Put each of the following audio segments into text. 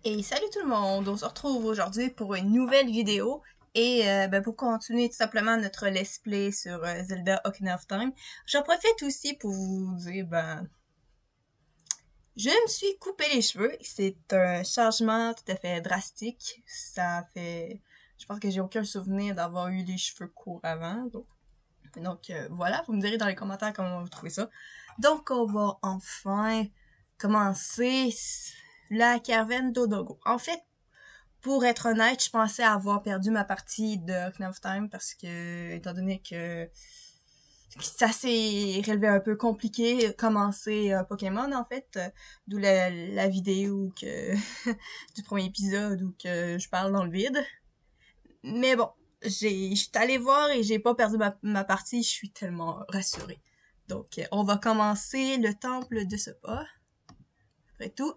Et salut tout le monde, on se retrouve aujourd'hui pour une nouvelle vidéo et pour continuer tout simplement notre let's play sur Zelda Ocarina of Time. J'en profite aussi pour vous dire, je me suis coupé les cheveux. C'est un changement tout à fait drastique. Je pense que j'ai aucun souvenir d'avoir eu les cheveux courts avant. Donc, voilà, vous me direz dans les commentaires comment vous trouvez ça. Donc on va enfin commencer la caverne d'Odogo. En fait, pour être honnête, je pensais avoir perdu ma partie de Ocarina of Time parce que, étant donné que ça s'est révélé un peu compliqué, commencer un Pokémon, en fait, d'où la vidéo du premier épisode où que je parle dans le vide. Mais bon, je suis allée voir et j'ai pas perdu ma partie, je suis tellement rassurée. Donc, on va commencer le temple de ce pas. Après tout,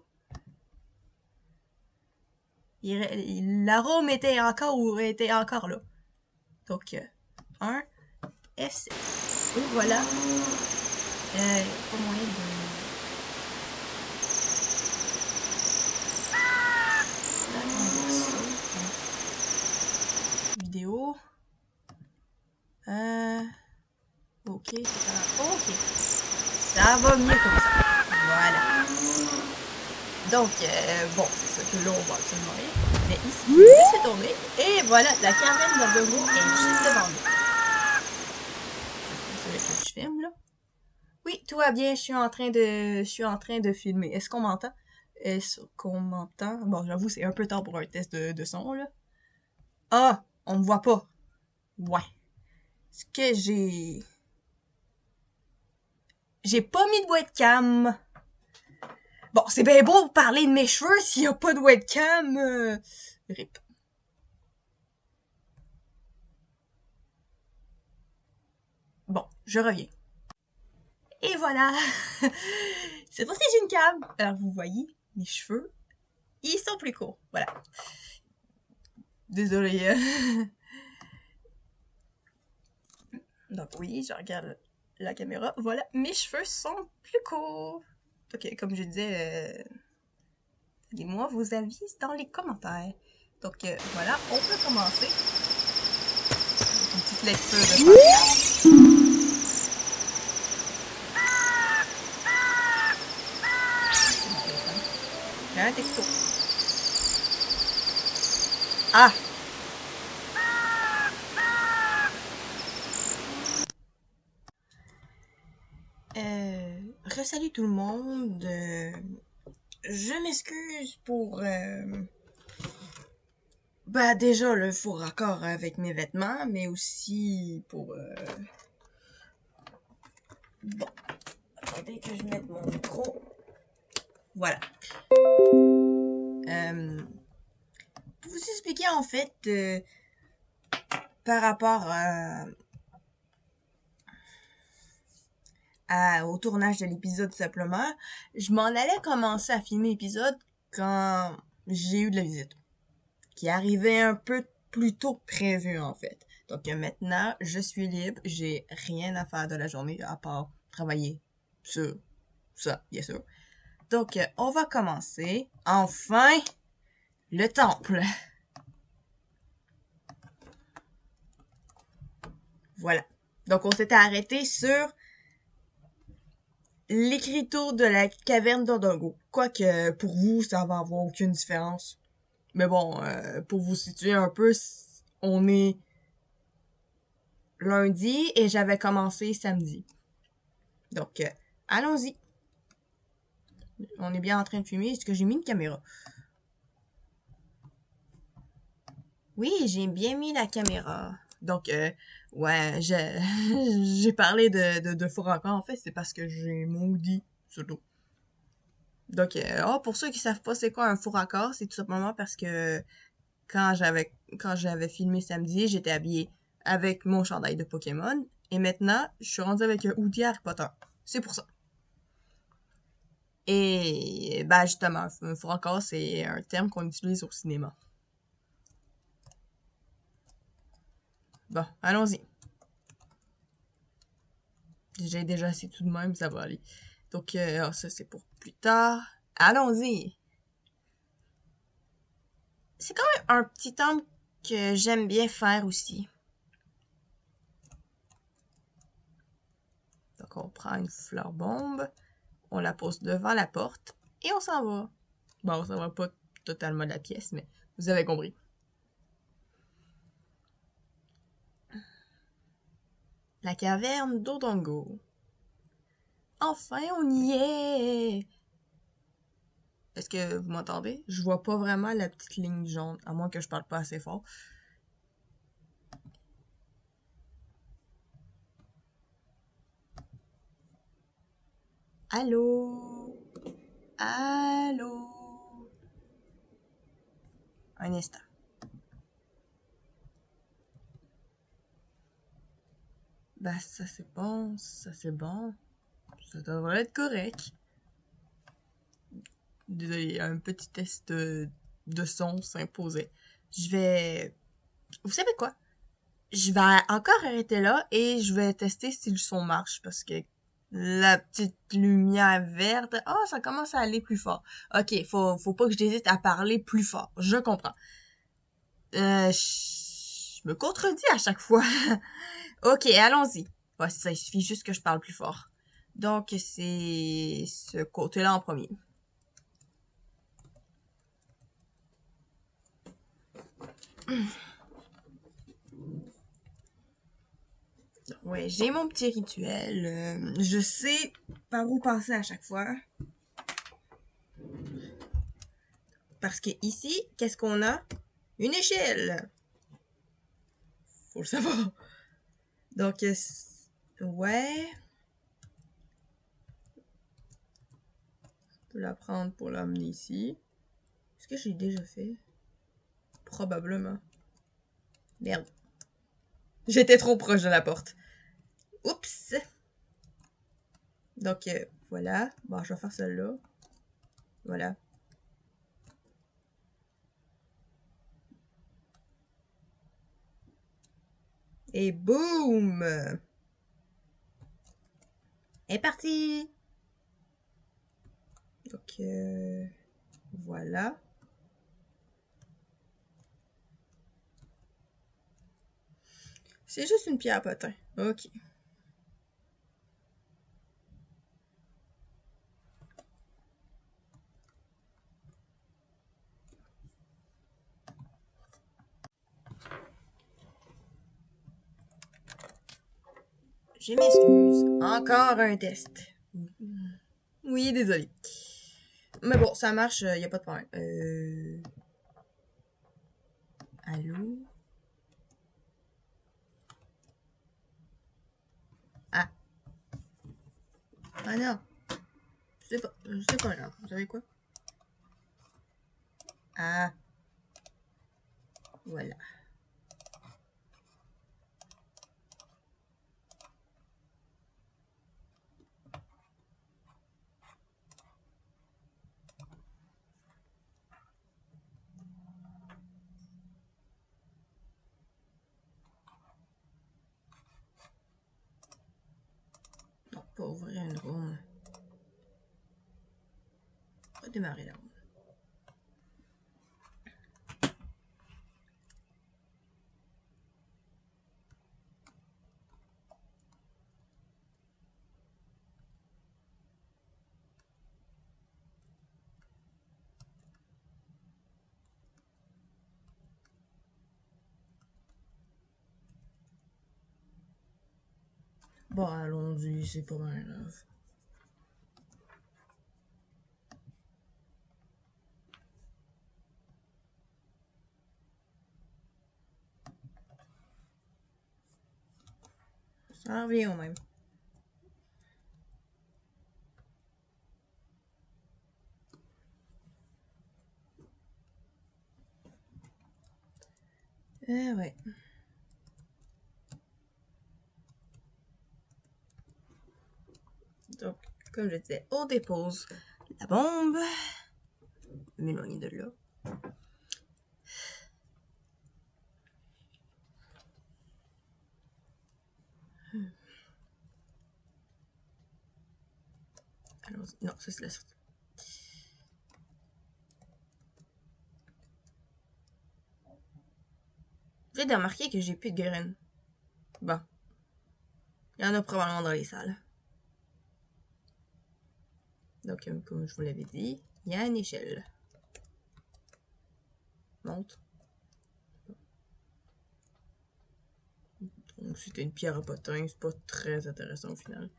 l'arôme était encore là. Donc, 1, F7. Et voilà. Pas moyen d'agrandir ça. Vidéo. Euh, ok, c'est ça. Ok. Ça va mieux comme ça. Voilà. Donc, bon, c'est ça que là, on va absolument rien. Mais ici, je vais laisser tourner. Et voilà, la caverne d'Ordogo est juste devant nous. C'est vrai que je filme, là. Oui, tout va bien, je suis en train de filmer. Est-ce qu'on m'entend? Est-ce qu'on m'entend? Bon, j'avoue, c'est un peu tard pour un test de son, là. Ah, on me voit pas. Ouais. Ce que j'ai pas mis de webcam. Bon, c'est bien beau parler de mes cheveux s'il y a pas de webcam. Rip. Bon, je reviens. Et voilà. C'est parce que j'ai une cam. Alors, vous voyez, mes cheveux, ils sont plus courts. Voilà. Désolée. Donc oui, je regarde la caméra. Voilà, mes cheveux sont plus courts. Ok, comme je disais, dites-moi vos avis dans les commentaires. Donc voilà, on peut commencer. Une petite lecture de podcast. C'est mon téléphone. J'ai un texto. Ah! Resalut tout le monde. Je m'excuse pour déjà le faux raccord avec mes vêtements, mais aussi pour bon, attendez que je mette mon micro. Voilà. Pour vous expliquer en fait par rapport au tournage de l'épisode simplement, je m'en allais commencer à filmer l'épisode quand j'ai eu de la visite, qui arrivait un peu plus tôt que prévu en fait. Donc maintenant, je suis libre, j'ai rien à faire de la journée à part travailler sur ça, bien sûr. Donc on va commencer. Enfin, le temple. Voilà. Donc on s'était arrêté sur l'écriture de la caverne d'Ondogo. Quoique, pour vous, ça va avoir aucune différence. Mais bon, pour vous situer un peu, on est lundi et j'avais commencé samedi. Donc, allons-y. On est bien en train de filmer. Est-ce que j'ai mis une caméra? Oui, j'ai bien mis la caméra. Donc, ouais, j'ai parlé de faux raccord. En fait, c'est parce que j'ai maudit surtout. Donc, pour ceux qui savent pas c'est quoi un faux raccord, c'est tout simplement parce que quand j'avais filmé samedi, j'étais habillée avec mon chandail de Pokémon. Et maintenant, je suis rendue avec un hoodie Harry Potter. C'est pour ça. Et justement, un faux raccord, c'est un terme qu'on utilise au cinéma. Bon, allons-y. J'ai déjà assez tout de même, ça va aller. Donc, ça c'est pour plus tard. Allons-y. C'est quand même un petit temple que j'aime bien faire aussi. Donc on prend une fleur bombe, on la pose devant la porte et on s'en va. Bon, on s'en va pas totalement de la pièce, mais vous avez compris. La caverne d'Odongo. Enfin, on y est! Est-ce que vous m'entendez? Je vois pas vraiment la petite ligne jaune, à moins que je parle pas assez fort. Allô? Allô? Un instant. Ben, ça c'est bon, ça c'est bon. Ça devrait être correct. Désolé, un petit test de son s'imposait. Je vais... Vous savez quoi? Je vais encore arrêter là et je vais tester si le son marche parce que la petite lumière verte, oh, ça commence à aller plus fort. Ok, faut pas que j'hésite à parler plus fort. Je comprends. Je me contredis à chaque fois. Ok, allons-y. Ouais, c'est ça, il suffit juste que je parle plus fort. Donc, c'est ce côté-là en premier. Ouais, j'ai mon petit rituel. Je sais par où passer à chaque fois. Parce que ici, qu'est-ce qu'on a? Une échelle! Faut le savoir. Donc, ouais. Je peux la prendre pour l'amener ici. Est-ce que j'ai déjà fait? Probablement. Merde. J'étais trop proche de la porte. Oups! Donc, voilà. Bon, je vais faire celle-là. Voilà. Et boum! Elle est partie! Donc, voilà. C'est juste une pierre à potin. Ok. Je m'excuse. Encore un test. Oui, désolé. Mais bon, ça marche, y a pas de problème. Allô? Ah. Ah non. C'est pas grave. Vous savez quoi? Ah. Voilà. Non, pas ouvrir une room. Redémarrer la room. Bon, allons-y, c'est pas mal grave. Ça revient au même. Ouais. Donc, comme je disais, on dépose la bombe. M'éloigner de là. Allons-y. Non, ça c'est la sortie. J'ai remarqué que j'ai plus de graines. Bon. Il y en a probablement dans les salles. Donc, comme je vous l'avais dit, il y a une échelle. Monte. Donc, c'était une pierre à potin. C'est pas très intéressant au final.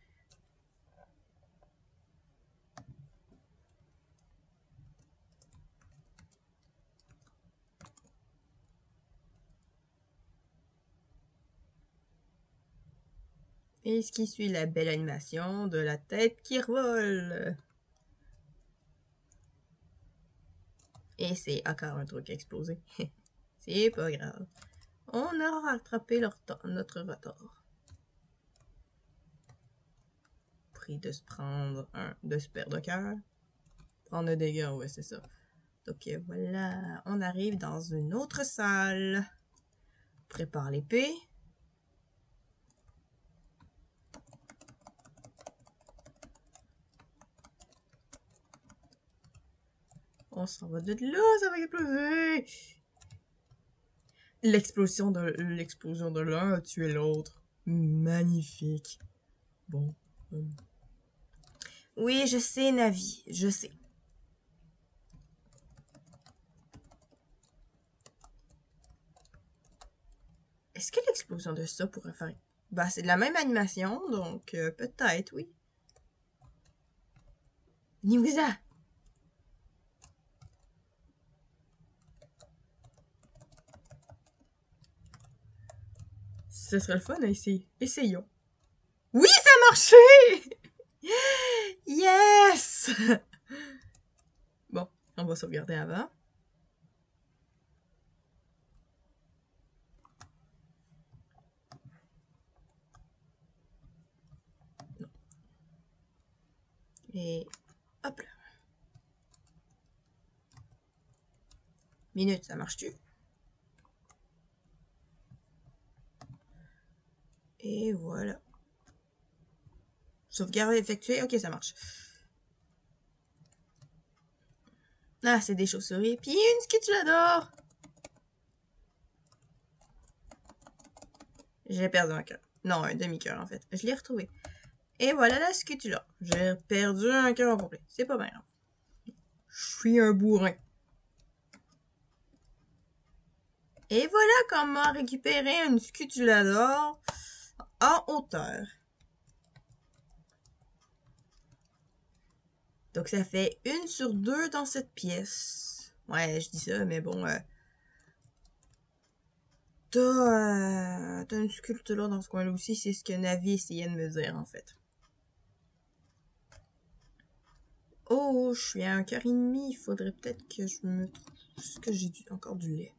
Et ce qui suit la belle animation de la tête qui revole. Et c'est encore un truc explosé. C'est pas grave. On aura rattrapé notre retard. Pris de se prendre de se perdre un cœur. Prendre un dégât, ouais, c'est ça. Donc voilà, on arrive dans une autre salle. Prépare l'épée. On s'en va de là, ça va exploser. L'explosion de l'un a tué l'autre. Magnifique. Bon. Oui, je sais, Navi, je sais. Est-ce que l'explosion de ça pourrait faire... Bah, c'est de la même animation, donc peut-être, oui. Niwuza! Ce serait le fun à essayer. Essayons. Oui, ça a marché! Yes! Bon, on va sauvegarder avant. Non. Et hop là. Minute, ça marche-tu? Et voilà. Sauvegarde effectuée. Ok, ça marche. Ah, c'est des chauves-souris. Puis une Skitulador! J'ai perdu un cœur. Non, un demi-cœur en fait. Je l'ai retrouvé. Et voilà la Skitula. J'ai perdu un cœur en complet. C'est pas bien grave. Je suis un bourrin. Et voilà comment récupérer une Skitulador en hauteur. Donc ça fait 1 sur 2 dans cette pièce. Ouais, je dis ça, mais bon... T'as une Skitula dans ce coin-là aussi, c'est ce que Navi essayait de me dire, en fait. Oh, je suis à un cœur et demi, il faudrait peut-être que je me trouve... Est-ce que j'ai encore du lait?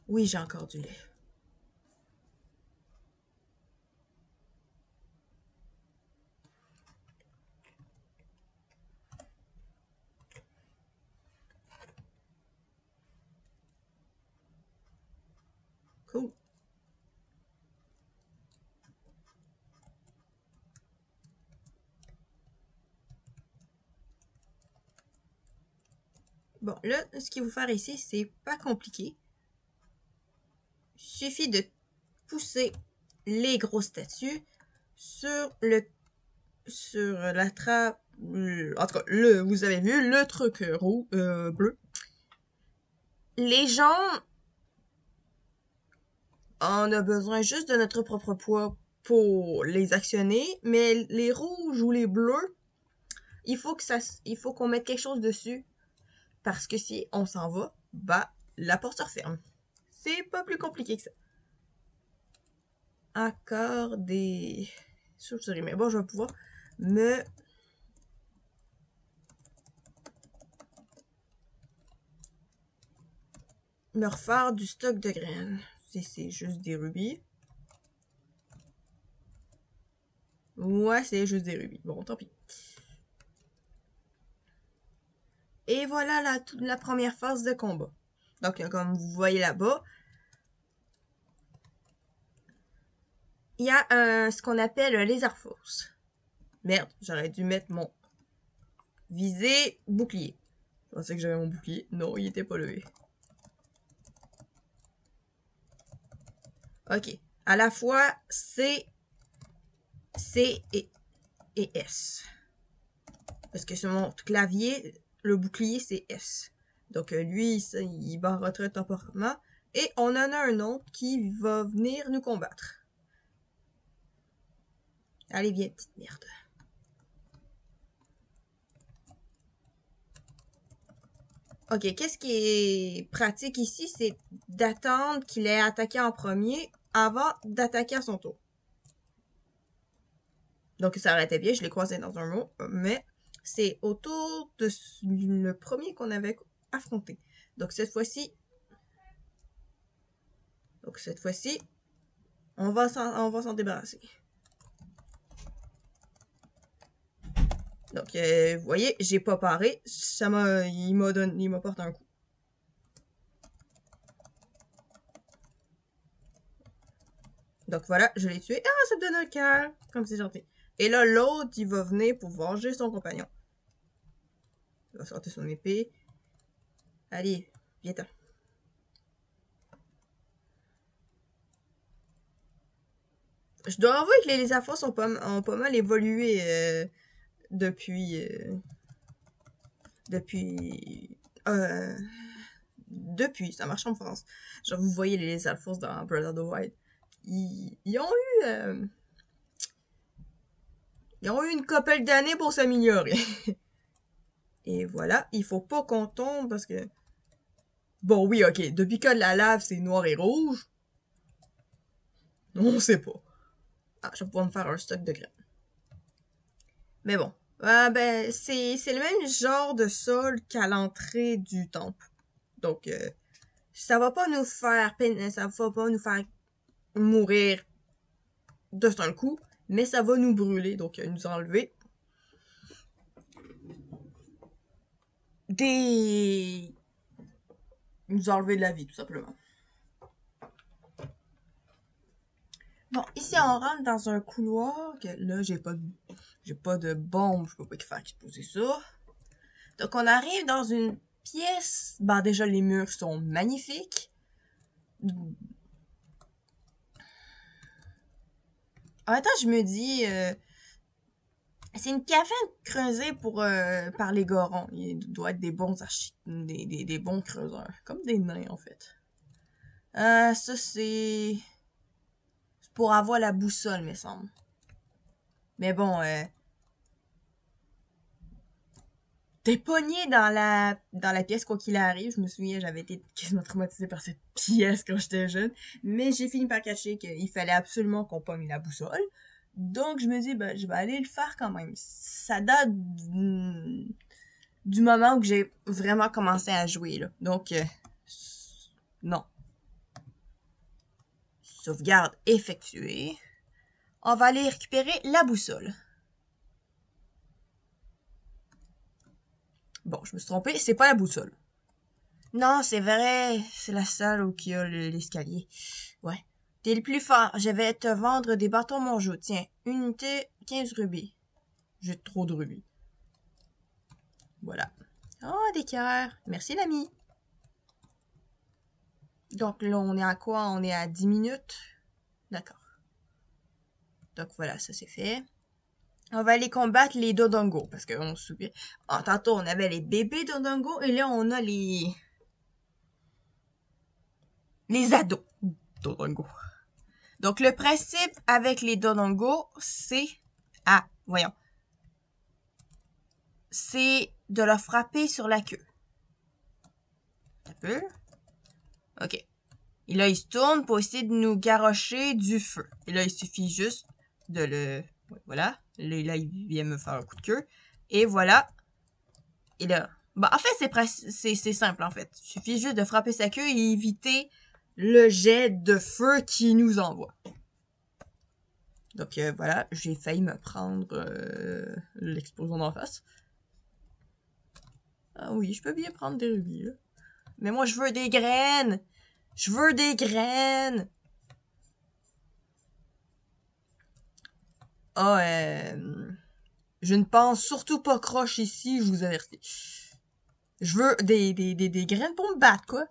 Oui, j'ai encore du lait. Cool. Bon, là, ce qu'il faut faire ici, c'est pas compliqué. Il suffit de pousser les grosses statues sur la trappe. En tout cas, vous avez vu le truc bleu. Les gens, on a besoin juste de notre propre poids pour les actionner, mais les rouges ou les bleus, il faut qu'on mette quelque chose dessus. Parce que si on s'en va, bah, la porte se referme. C'est pas plus compliqué que ça. Encore des chauves-souris. Mais bon, je vais pouvoir me refaire du stock de graines. Si c'est juste des rubis. Ouais, c'est juste des rubis. Bon, tant pis. Et voilà la première phase de combat. Donc, comme vous voyez là-bas, il y a ce qu'on appelle un lézard force. Merde, j'aurais dû mettre mon visée bouclier. Je pensais que j'avais mon bouclier. Non, il était pas levé. Ok. À la fois C, C et S. Parce que sur mon clavier, le bouclier, c'est S. Donc lui, il va en retraite temporairement. Et on en a un autre qui va venir nous combattre. Allez, viens, petite merde. Ok, qu'est-ce qui est pratique ici, c'est d'attendre qu'il ait attaqué en premier avant d'attaquer à son tour. Donc ça aurait été bien, je l'ai croisé dans un mot, mais c'est au tour de le premier qu'on avait affronté. Donc cette fois-ci, on va s'en débarrasser. Donc vous voyez, j'ai pas paré, il m'a porté un coup. Donc voilà, je l'ai tué. Ah, ça me donne un cœur, comme c'est gentil. Et là, l'autre, il va venir pour venger son compagnon. Il va sortir son épée. Allez, viens-t'en. Je dois avouer que les lézards ont pas mal évolué depuis... depuis... Euh, depuis, ça marche en France. Genre, vous voyez les lézards dans Breath of the Wild. Ils ont eu... ils ont eu une couple d'années pour s'améliorer. Et voilà, il faut pas qu'on tombe parce que... Bon, oui, ok, depuis que la lave, c'est noir et rouge, on sait pas. Ah, je vais pouvoir me faire un stock de graines. Mais bon, ben, c'est le même genre de sol qu'à l'entrée du temple. Donc, ça va pas nous faire peine, ça va pas nous faire mourir de un coup, mais ça va nous brûler, donc nous enlever des... nous enlever de la vie, tout simplement. Bon, ici, on rentre dans un couloir que là, j'ai pas de bombe, je peux pas faire exploser ça. Donc, on arrive dans une pièce. Ben, déjà, les murs sont magnifiques. En même temps, je me dis, c'est une caverne creusée par les gorons. Il doit être des bons des bons creuseurs. Comme des nains, en fait. Ça, c'est pour avoir la boussole, me semble. Mais bon, t'es pogné dans la pièce quoi qu'il arrive. Je me souviens, j'avais été quasiment traumatisée par cette pièce quand j'étais jeune. Mais j'ai fini par catcher qu'il fallait absolument qu'on pogne la boussole. Donc, je me dis, ben, je vais aller le faire quand même. Ça date du moment où j'ai vraiment commencé à jouer, là. Donc, non. Sauvegarde effectuée. On va aller récupérer la boussole. Bon, je me suis trompée, c'est pas la boussole. Non, c'est vrai, c'est la salle où il y a l'escalier. Ouais. T'es le plus fort, je vais te vendre des bâtons monjou. Tiens, unité 15 rubis. J'ai trop de rubis. Voilà. Oh, des cœurs. Merci l'ami. Donc là, on est à quoi? On est à 10 minutes. D'accord. Donc voilà, ça c'est fait. On va aller combattre les Dodongo, parce qu'on se souvient. Oh, tantôt, on avait les bébés Dodongo, et là, on a les ados Dodongo. Donc, le principe avec les Dodongo, c'est... Ah, voyons. C'est de leur frapper sur la queue. Un peu. OK. Et là, il se tourne pour essayer de nous garrocher du feu. Et là, il suffit juste de le... Voilà. Là, il vient me faire un coup de queue. Et voilà. Et là... Bah, en fait, c'est simple, en fait. Il suffit juste de frapper sa queue et éviter le jet de feu qui nous envoie. Donc, voilà. J'ai failli me prendre l'explosion d'en face. Ah oui, je peux bien prendre des rubis, là. Mais moi, je veux des graines! Je veux des graines! Ah, je ne pense surtout pas croche ici, je vous avertis. Je veux des graines pour me battre, quoi.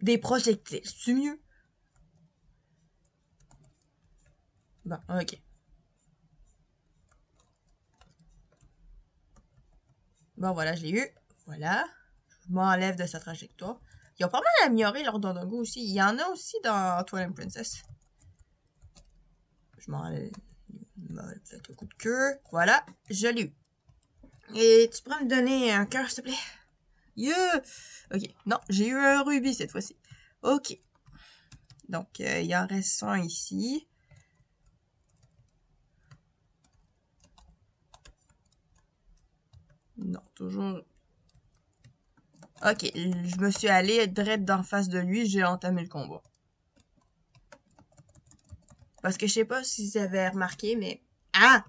Des projectiles, c'est mieux. Bon, ok. Bon, voilà, je l'ai eu. Voilà. Je m'enlève de sa trajectoire. Ils ont pas mal amélioré leur Dodongo aussi. Il y en a aussi dans Twilight Princess. Je m'enlève peut-être un coup de queue. Voilà, je l'ai eu. Et tu pourrais me donner un cœur, s'il te plaît? Yeah! Ok, non, j'ai eu un rubis cette fois-ci. Ok. Donc, il en reste un ici. Non, toujours... Ok, je me suis allé direct d'en face de lui, j'ai entamé le combat. Parce que je sais pas si vous avez remarqué, mais... Ah!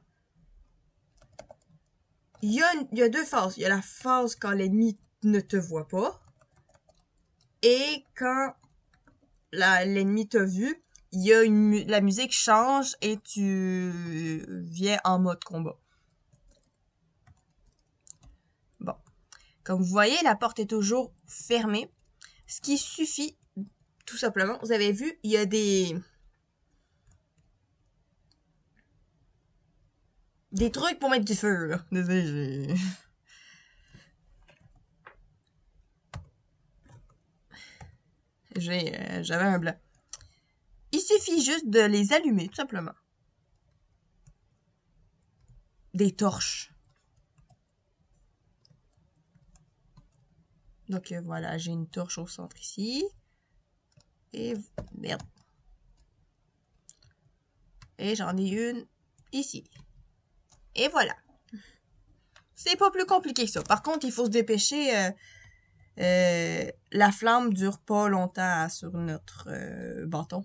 Il y a deux phases. Il y a la phase quand l'ennemi ne te voit pas. Et quand l'ennemi t'a vu, il y a la musique change et tu viens en mode combat. Bon. Comme vous voyez, la porte est toujours fermée. Ce qui suffit, tout simplement, vous avez vu, il y a des trucs pour mettre du feu, là. Désolé, j'avais un blanc. Il suffit juste de les allumer, tout simplement. Des torches. Donc voilà, j'ai une torche au centre ici. Et merde. Et j'en ai une ici. Et voilà. C'est pas plus compliqué que ça. Par contre, il faut se dépêcher. La flamme dure pas longtemps sur notre bâton.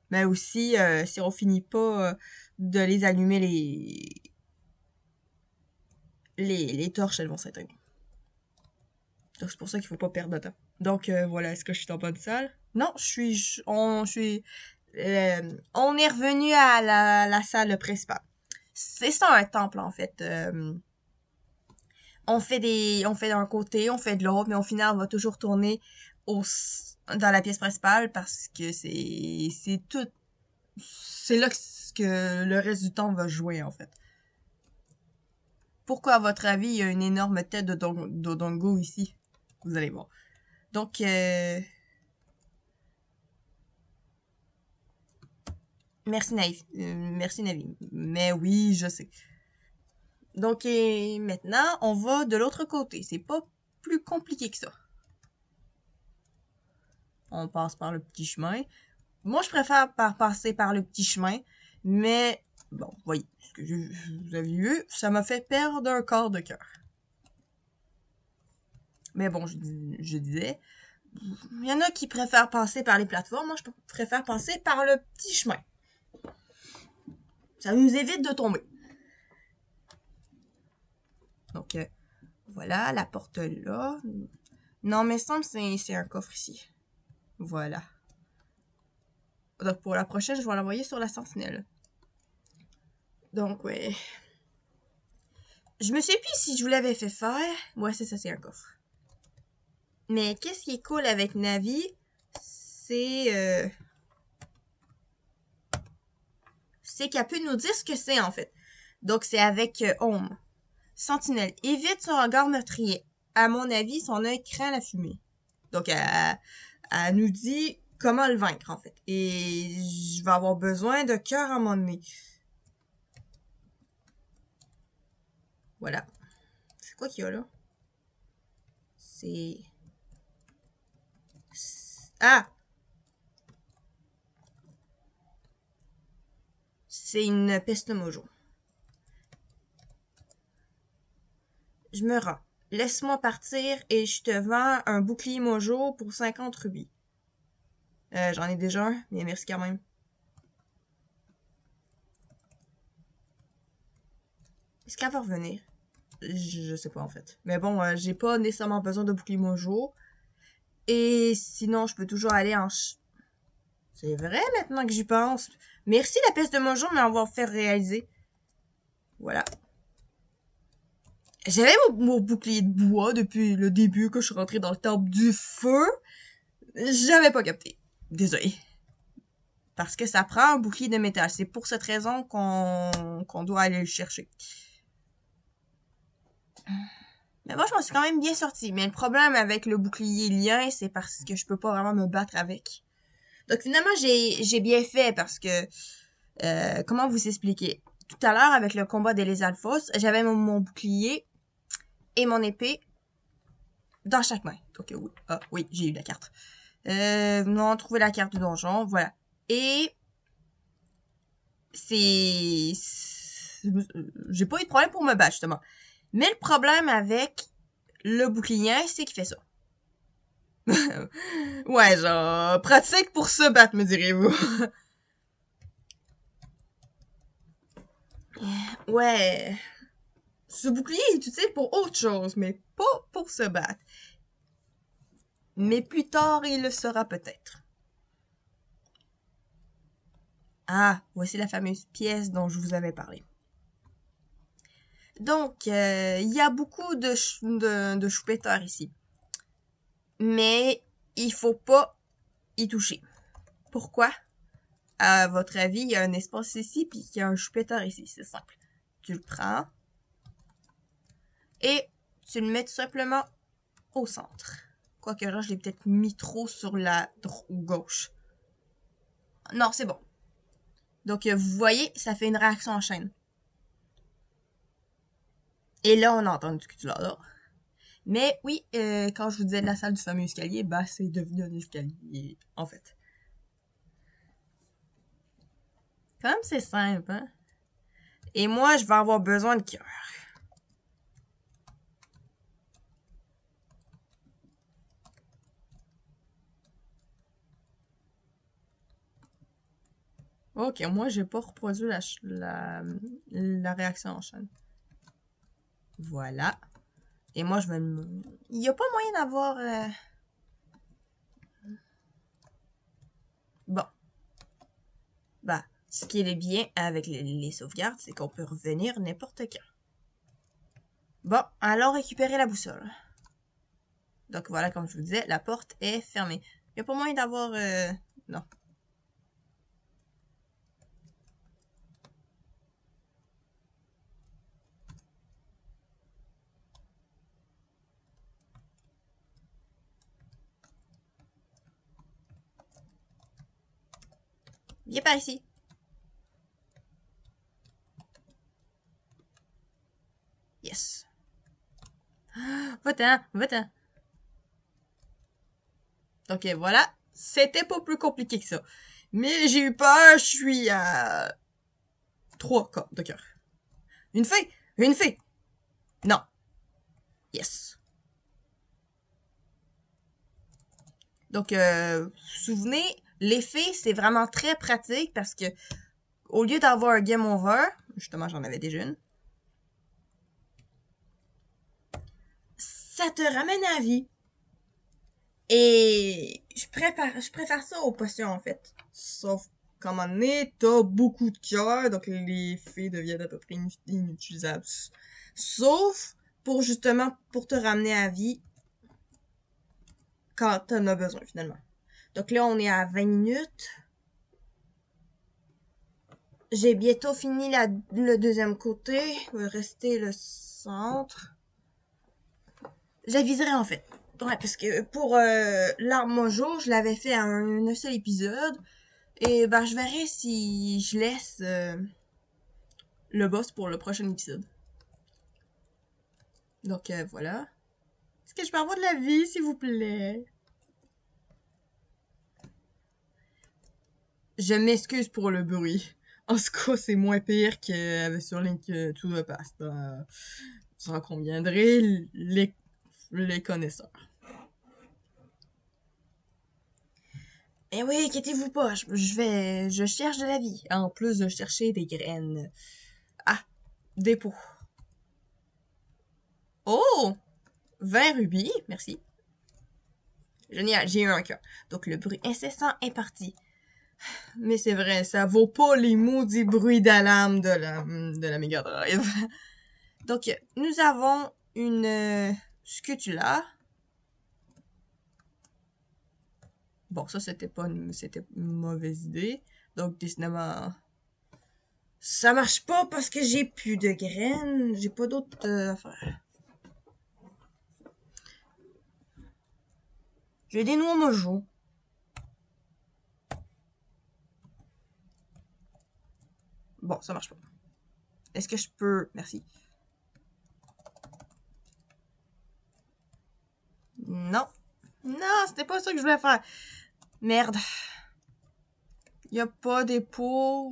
Mais aussi, si on finit pas de les allumer, les torches, elles vont s'éteindre. Donc c'est pour ça qu'il faut pas perdre de temps. Donc voilà, est-ce que je suis en bonne salle? Non, on est revenu à la salle principale. C'est ça un temple en fait. On fait d'un côté, on fait de l'autre, mais au final, on va toujours tourner dans la pièce principale parce que c'est tout, c'est là que le reste du temps va jouer, en fait. Pourquoi, à votre avis, il y a une énorme tête de d'Odongo ici? Vous allez voir. Donc, merci Naïf. Merci Navi. Mais oui, je sais. Donc, maintenant, on va de l'autre côté. C'est pas plus compliqué que ça. On passe par le petit chemin. Moi, je préfère passer par le petit chemin, mais bon, vous voyez, ce que vous avez vu, ça m'a fait perdre un quart de cœur. Mais bon, je disais, il y en a qui préfèrent passer par les plateformes, moi je préfère passer par le petit chemin. Ça nous évite de tomber. Donc, voilà, la porte là. Non, mais semble c'est un coffre ici. Voilà. Donc, pour la prochaine, je vais l'envoyer sur la sentinelle. Donc, ouais. Je me sais plus si je vous l'avais fait faire. Ouais, c'est ça, c'est un coffre. Mais qu'est-ce qui est cool avec Navi, c'est qu'elle peut nous dire ce que c'est en fait. Donc c'est avec Home. Sentinelle, évite son regard meurtrier. À mon avis, son œil craint la fumée. Donc elle nous dit comment le vaincre en fait. Et je vais avoir besoin de cœur à un moment donné. Voilà. C'est quoi qu'il y a là? C'est... Ah! C'est une peste mojo. Je me rends. Laisse-moi partir et je te vends un bouclier mojo pour 50 rubis. J'en ai déjà un, mais merci quand même. Est-ce qu'elle va revenir? Je sais pas en fait. Mais bon, j'ai pas nécessairement besoin de bouclier mojo. Et sinon, je peux toujours aller en... C'est vrai maintenant que j'y pense. Merci la peste de mojo de m'avoir fait réaliser. Voilà. J'avais mon bouclier de bois depuis le début que je suis rentrée dans le temple du feu. J'avais pas capté. Désolé. Parce que ça prend un bouclier de métal. C'est pour cette raison qu'on doit aller le chercher. Mais moi, je m'en suis quand même bien sortie. Mais le problème avec le bouclier lien, c'est parce que je peux pas vraiment me battre avec. Donc finalement, j'ai bien fait parce que... comment vous expliquer? Tout à l'heure, avec le combat des Les Alphos, j'avais mon bouclier et mon épée dans chaque main. Donc oui, oui, j'ai eu la carte. Non, trouver la carte du donjon, voilà. Et j'ai pas eu de problème pour me battre, justement. Mais le problème avec le bouclier, c'est qu'il fait ça. Ouais, genre, pratique pour se battre, me direz-vous. Ouais. Ce bouclier est utile pour autre chose, mais pas pour se battre. Mais plus tard, il le sera peut-être. Ah, voici la fameuse pièce dont je vous avais parlé. Donc, il y a beaucoup de choupetteurs ici. Mais il faut pas y toucher. Pourquoi? À votre avis, il y a un espace ici, puis il y a un choupetteur ici. C'est simple. Tu le prends et tu le mets tout simplement au centre. Quoique là, je l'ai peut-être mis trop sur la gauche. Non, c'est bon. Donc, vous voyez, ça fait une réaction en chaîne. Et là, on a entendu que tu l'adores. Mais oui, quand je vous disais de la salle du fameux escalier, bah c'est devenu un escalier, en fait. Quand même, c'est simple, hein? Et moi, je vais avoir besoin de cœur. Ok, moi, j'ai pas reproduit la réaction en chaîne. Voilà. Et moi, je vais me... Il n'y a pas moyen d'avoir... Bon. Bah, ce qui est bien avec les sauvegardes, c'est qu'on peut revenir n'importe quand. Bon, alors récupérer la boussole. Donc voilà, comme je vous disais, la porte est fermée. Il n'y a pas moyen d'avoir... Non. Viens par ici. Yes. Va-t'en, va-t'en. Ok, voilà. C'était pas plus compliqué que ça. Mais j'ai eu peur, je suis à 3 cas de cœur. Une fée! Une fée! Non. Yes. Donc, vous souvenez, l'effet, c'est vraiment très pratique parce que au lieu d'avoir un game over, justement, j'en avais déjà une, ça te ramène à vie. Et je préfère ça aux potions, en fait. Sauf qu'à un moment donné, t'as beaucoup de cœur, donc les fées deviennent à peu près inutilisables. Sauf pour justement, pour te ramener à vie quand t'en as besoin, finalement. Donc là, on est à 20 minutes. J'ai bientôt fini le deuxième côté. Il va rester le centre. J'aviserai en fait. Ouais, parce que pour l'arbre mojo, je l'avais fait à un seul épisode. Et ben, je verrai si je laisse le boss pour le prochain épisode. Donc voilà. Est-ce que je peux avoir de la vie, s'il vous plaît? Je m'excuse pour le bruit. En tout cas, c'est moins pire qu'avec sur Link to the Past. Ça en conviendrait les connaisseurs. Eh oui, inquiétez-vous pas, je cherche de la vie. En plus de chercher des graines. Ah, des pots. Oh! 20 rubis, merci. Génial, j'ai eu un cœur. Donc le bruit incessant est parti. Mais c'est vrai, ça vaut pas les maudits bruits d'alarme de la Mega Drive. Donc, nous avons une scutula. Bon, ça, c'était une mauvaise idée. Donc, décidément, ça marche pas parce que j'ai plus de graines. J'ai pas d'autres affaires. J'ai des noix mojo. Bon, ça marche pas. Est-ce que je peux... Merci. Non. Non, c'était pas ça que je voulais faire. Merde. Y a pas des pots.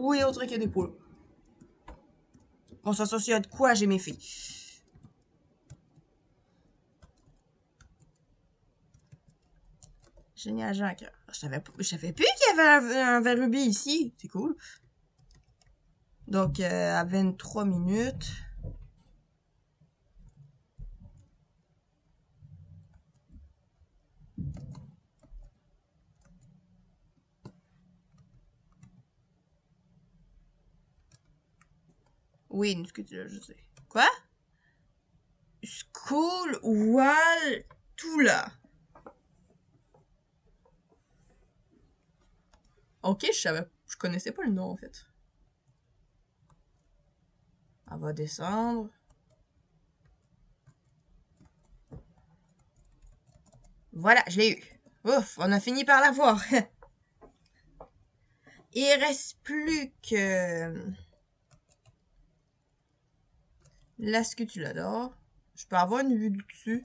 Oui, on dirait qu'il y a des pots. On s'associe à de quoi, j'ai mes filles. Génial, Jacques. Je savais plus qu'il y avait un verre rubis ici. C'est cool. Donc, à 23 minutes. Oui, une sculpture, je sais. Quoi? School Wall Tula. Ok, je connaissais pas le nom en fait. On va descendre. Voilà, je l'ai eu. Ouf, on a fini par l'avoir. Il reste plus que la scutulador. Je peux avoir une vue du dessus.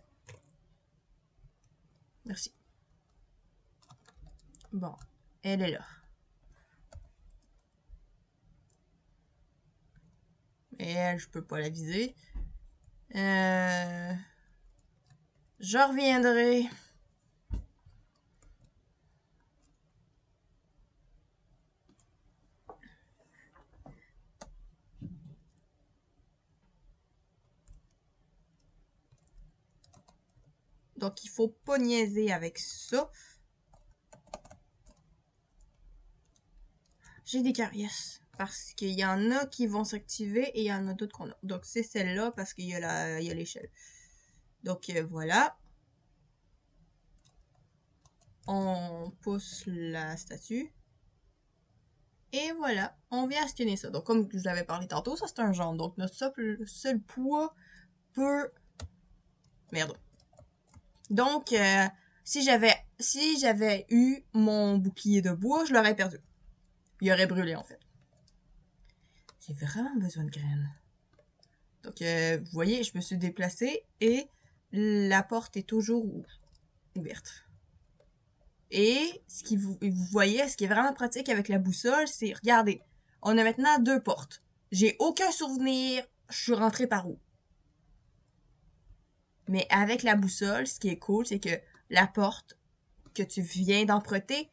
Merci. Bon, elle est là. Et elle, je peux pas la viser. Je reviendrai. Donc, il faut pas niaiser avec ça. J'ai des caries. Parce qu'il y en a qui vont s'activer et il y en a d'autres qu'on a. Donc, c'est celle-là parce qu'il y a l'échelle. Donc, voilà. On pousse la statue. Et voilà, on vient scanner ça. Donc, comme je vous avais parlé tantôt, ça c'est un jaune. Donc, notre seul poids peut... Merde. Donc, si j'avais eu mon bouclier de bois, je l'aurais perdu. Il aurait brûlé, en fait. J'ai vraiment besoin de graines. Donc, vous voyez, je me suis déplacée et la porte est toujours ouverte. Et vous voyez, ce qui est vraiment pratique avec la boussole, c'est, regardez, on a maintenant 2 portes. J'ai aucun souvenir, je suis rentrée par où. Mais avec la boussole, ce qui est cool, c'est que la porte que tu viens d'emprunter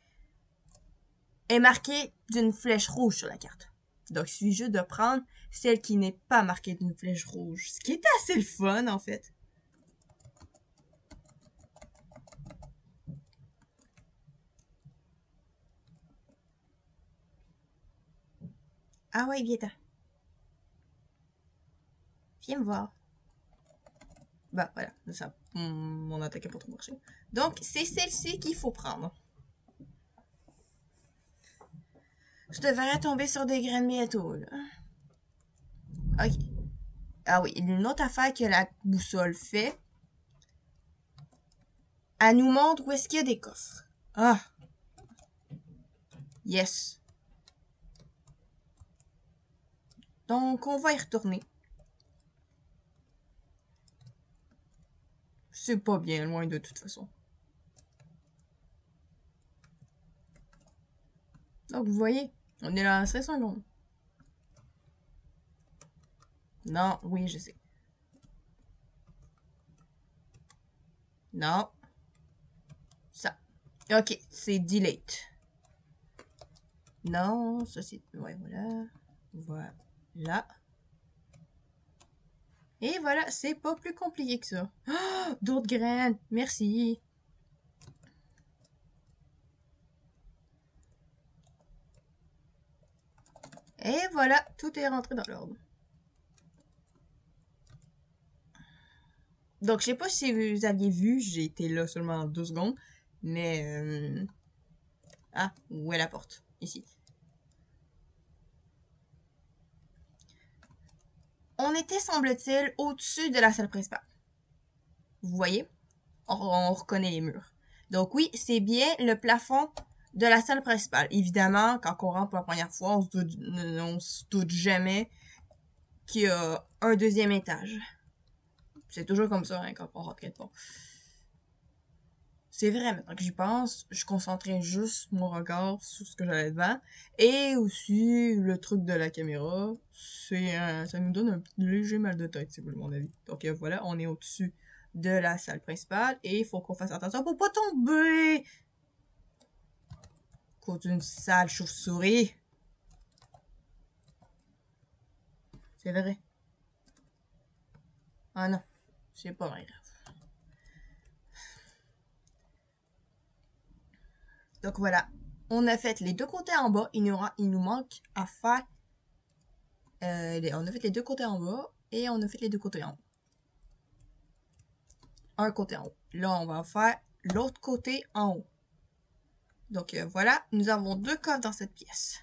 est marquée d'une flèche rouge sur la carte. Donc, il suffit juste de prendre celle qui n'est pas marquée d'une flèche rouge. Ce qui est assez le fun, en fait. Ah ouais, viens-t'en. Viens me voir. Bah, voilà, ça. Mon attaque n'a pas trop marché. Donc, c'est celle-ci qu'il faut prendre. Je devrais tomber sur des graines bientôt, là. Ok. Ah oui, une autre affaire que la boussole fait, elle nous montre où est-ce qu'il y a des coffres. Ah. Yes. Donc, on va y retourner. C'est pas bien loin de toute façon. Donc, vous voyez, on est là à 16 secondes. Non, oui, je sais. Non. Ça. Ok, c'est delete. Non, ça c'est... Ouais, voilà. Voilà. Et voilà, c'est pas plus compliqué que ça. Oh, d'autres graines. Merci. Et voilà, tout est rentré dans l'ordre. Donc, je sais pas si vous aviez vu, j'ai été là seulement 2 secondes. Mais... Ah, où est la porte? Ici. On était, semble-t-il, au-dessus de la salle principale. Vous voyez? On reconnaît les murs. Donc oui, c'est bien le plafond de la salle principale. Évidemment, quand on rentre pour la première fois, on se doute jamais qu'il y a un deuxième étage. C'est toujours comme ça, hein, quand on rentre quelque part. C'est vrai, maintenant que j'y pense, je concentrais juste mon regard sur ce que j'avais devant. Et aussi, le truc de la caméra, ça nous donne un léger mal de tête, si vous voulez mon avis. Donc voilà, on est au-dessus de la salle principale et il faut qu'on fasse attention pour pas tomber contre une sale chauve-souris. C'est vrai. Ah non, c'est pas vrai. Donc voilà, on a fait les deux côtés en bas. Il nous manque à faire... on a fait les deux côtés en bas et on a fait les deux côtés en haut. Un côté en haut. Là, on va faire l'autre côté en haut. Donc voilà, nous avons deux coffres dans cette pièce.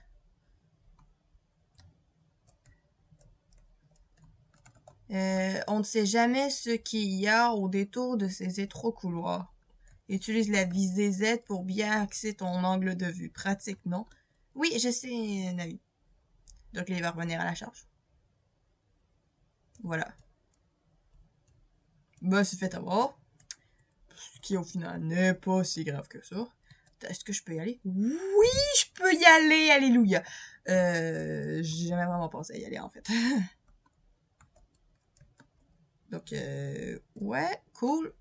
On ne sait jamais ce qu'il y a au détour de ces étroits couloirs. Utilise la visée Z pour bien axer ton angle de vue. Pratique, non? Oui, je sais, Navi. Donc il va revenir à la charge. Voilà. Bah, c'est fait avoir. Ce qui, au final, n'est pas si grave que ça. Est-ce que je peux y aller? Oui, je peux y aller! Alléluia! J'ai jamais vraiment pensé à y aller, en fait. Donc, ouais, cool.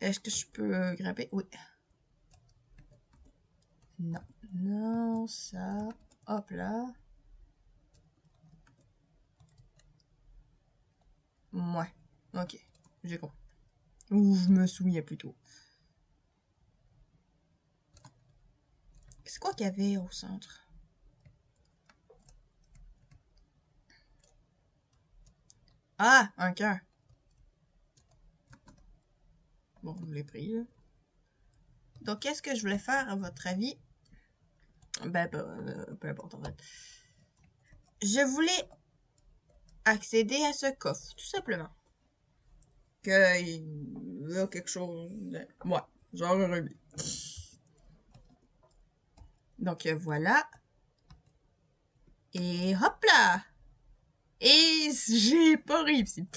Est-ce que je peux grimper? Oui. Non. Non, ça. Hop là. Ouais. Ok. J'ai compris. Ou je me souviens plutôt. C'est quoi qu'il y avait au centre? Ah! Un cœur. Bon, je l'ai pris, là. Donc, qu'est-ce que je voulais faire, à votre avis? Ben, peu importe, en fait. Je voulais accéder à ce coffre, tout simplement. Qu'il y a quelque chose de... Ouais, genre un rubis. Donc, voilà. Et hop là! Et j'ai pas réussi.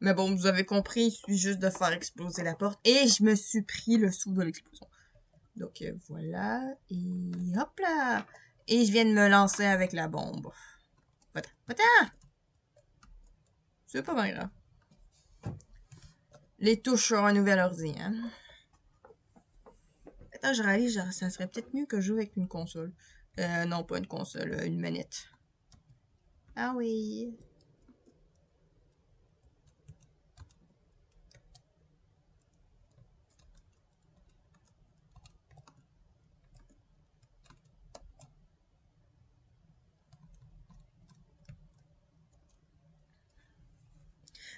Mais bon, vous avez compris, il suffit juste de faire exploser la porte. Et je me suis pris le sou de l'explosion. Donc voilà. Et hop là! Et je viens de me lancer avec la bombe. Va-t'en! C'est pas mal grave. Les touches sur un nouvel ordi, hein. Attends, je réalise, ça serait peut-être mieux que je joue avec une console. Non, pas une console, une manette. Ah oui.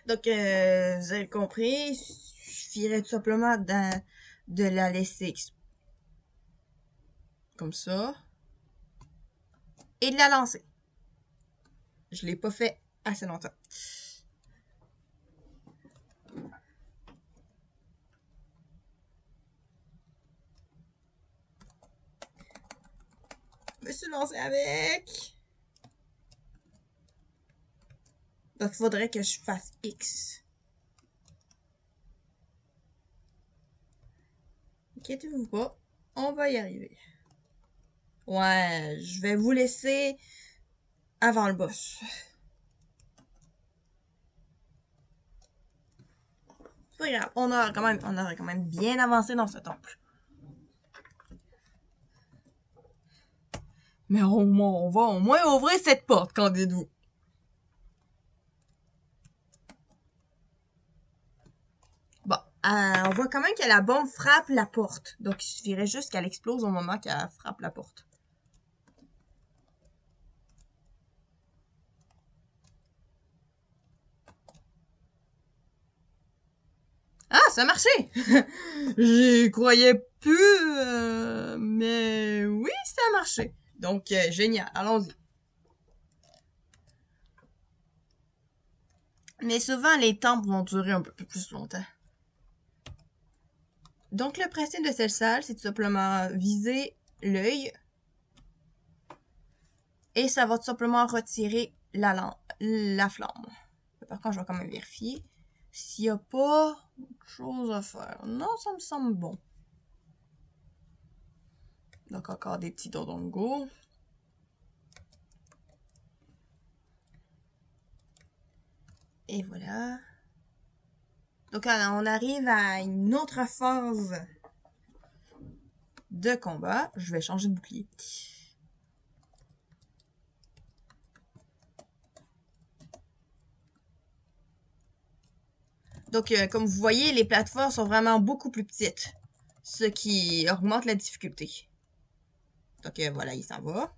Donc, vous avez compris, il suffirait tout simplement de la laisser comme ça et de la lancer. Je l'ai pas fait assez longtemps. Je me suis lancé avec. Donc, il faudrait que je fasse X. Inquiétez-vous pas, on va y arriver. Ouais, je vais vous laisser avant le boss. C'est pas grave, on a quand même bien avancé dans ce temple. Mais au moins, on va au moins ouvrir cette porte, qu'en dites-vous? Bon, on voit quand même que la bombe frappe la porte. Donc, il suffirait juste qu'elle explose au moment qu'elle frappe la porte. ça marchait! J'y croyais plus, mais oui, ça marchait. Donc, génial, allons-y. Mais souvent, les temples vont durer un peu plus longtemps. Donc, le principe de cette salle, c'est tout simplement viser l'œil et ça va tout simplement retirer la flamme. Par contre, je vais quand même vérifier s'il n'y a pas autre chose à faire. Non, ça me semble bon. Donc, encore des petits dodongos. Et voilà. Donc, on arrive à une autre phase de combat. Je vais changer de bouclier. Donc, comme vous voyez, les plateformes sont vraiment beaucoup plus petites, ce qui augmente la difficulté. Donc, voilà, il s'en va.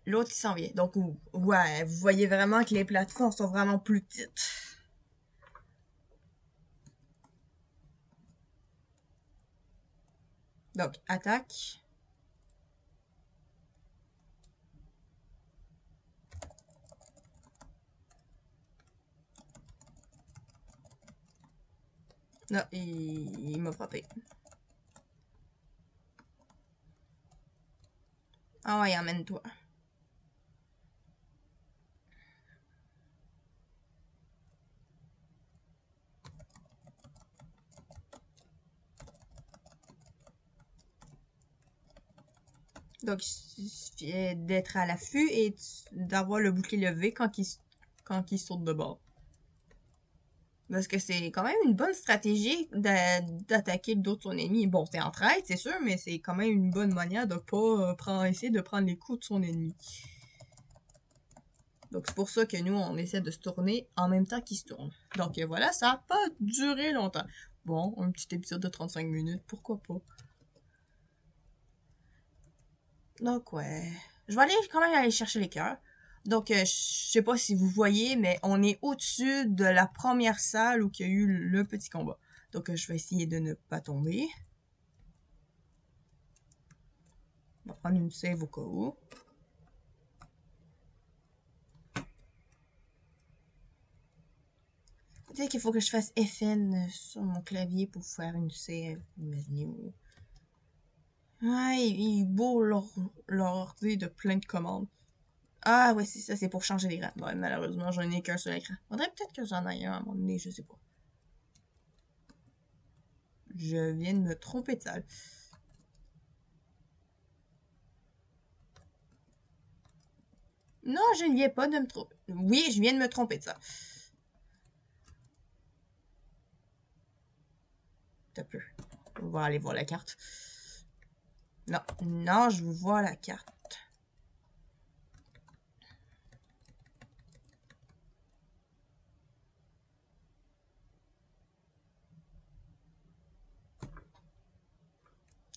L'autre, il s'en vient. Donc, ouais, vous voyez vraiment que les plateformes sont vraiment plus petites. Donc, attaque. Non, il m'a frappé. Ah ouais, emmène-toi. Donc, il suffit d'être à l'affût et d'avoir le bouclier levé quand il saute de bord. Parce que c'est quand même une bonne stratégie d'attaquer d'autres son ennemi. Bon, c'est en traite, c'est sûr, mais c'est quand même une bonne manière de pas essayer de prendre les coups de son ennemi. Donc c'est pour ça que nous, on essaie de se tourner en même temps qu'il se tourne. Donc voilà, ça n'a pas duré longtemps. Bon, un petit épisode de 35 minutes, pourquoi pas. Donc ouais, je vais aller quand même aller chercher les cœurs. Donc je sais pas si vous voyez, mais on est au-dessus de la première salle où il y a eu le petit combat. Donc je vais essayer de ne pas tomber. On va prendre une save au cas où. Peut-être qu'il faut que je fasse FN sur mon clavier pour faire une save. Imaginez-vous. Ouais, il beau leur ordi de plein de commandes. Ah ouais, c'est ça, c'est pour changer l'écran. Bon, malheureusement, j'en ai qu'un sur l'écran. Faudrait peut-être que j'en aille un à un moment donné, je sais pas. Je viens de me tromper de salle. Non, je ne viens pas de me tromper. Oui, je viens de me tromper de ça. T'as peu. On va aller voir la carte. Non, non, je veux voir la carte.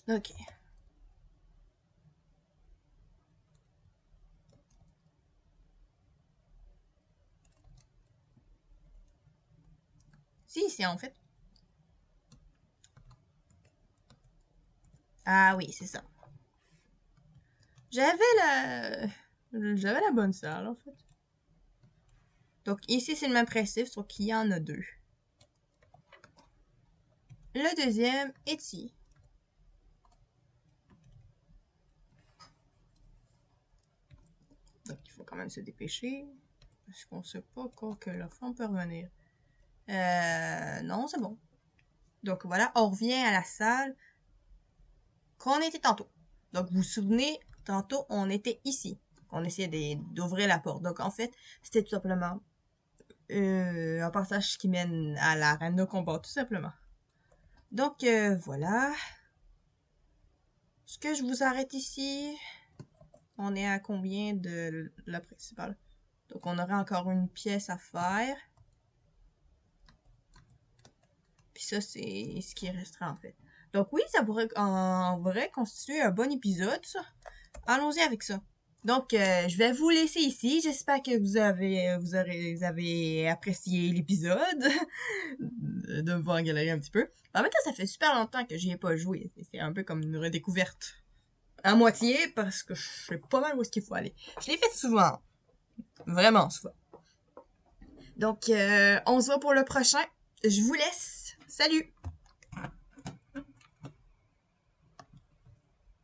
Ok. Si, c'est en fait. Ah oui, c'est ça. J'avais la bonne salle, en fait. Donc ici, c'est le même principe, sauf qu'il y en a deux. Le deuxième est ici. Donc il faut quand même se dépêcher. Parce qu'on sait pas quand que la femme peut revenir. Non, c'est bon. Donc voilà, on revient à la salle qu'on était tantôt. Donc vous vous souvenez, tantôt, on était ici. On essayait d'ouvrir la porte. Donc en fait, c'était tout simplement un passage qui mène à l'arène de combat, tout simplement. Donc voilà. Est-ce que je vous arrête ici? On est à combien de la principale? Donc on aurait encore une pièce à faire. Puis ça, c'est ce qui restera en fait. Donc oui, ça pourrait en vrai constituer un bon épisode, ça. Allons-y avec ça. Donc, je vais vous laisser ici. J'espère que vous avez apprécié l'épisode. de me voir galérer un petit peu. En même temps, ça fait super longtemps que j'y ai pas joué. C'est un peu comme une redécouverte. À moitié, parce que je sais pas mal où est-ce qu'il faut aller. Je l'ai fait souvent. Vraiment souvent. Donc, on se voit pour le prochain. Je vous laisse. Salut!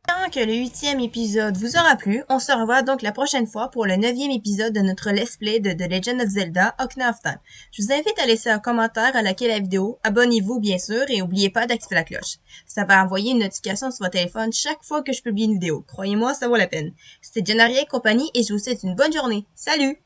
Espérant que le 8e épisode vous aura plu, on se revoit donc la prochaine fois pour le 9e épisode de notre let's play de The Legend of Zelda Ocarina of Time. Je vous invite à laisser un commentaire, à liker la vidéo, abonnez-vous bien sûr et n'oubliez pas d'activer la cloche. Ça va envoyer une notification sur votre téléphone chaque fois que je publie une vidéo. Croyez-moi, ça vaut la peine. C'était Jennaria et compagnie et je vous souhaite une bonne journée. Salut!